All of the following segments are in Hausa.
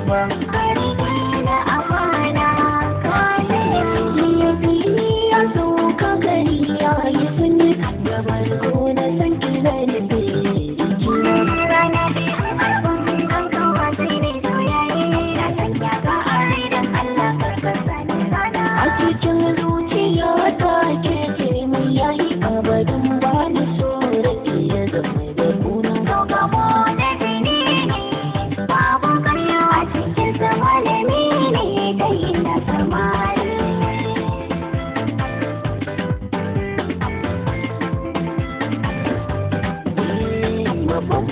ba.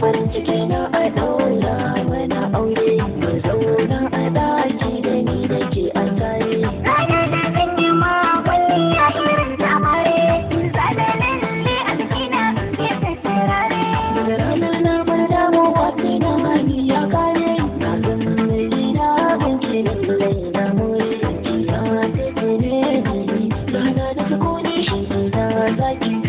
Farin ciki na a ɗaura mana aure, mu zauna a ɗaki da ni da ke a tare. Ranar da zan yi ma kwalliya irin tamare, sada lalle a jikina ya tattarare. Daga ranar na bar damuwa sai na hani ya kare, na san mai na banki lallai na more. Ya tafi ne da ni, yana da sukuni shi na zaki.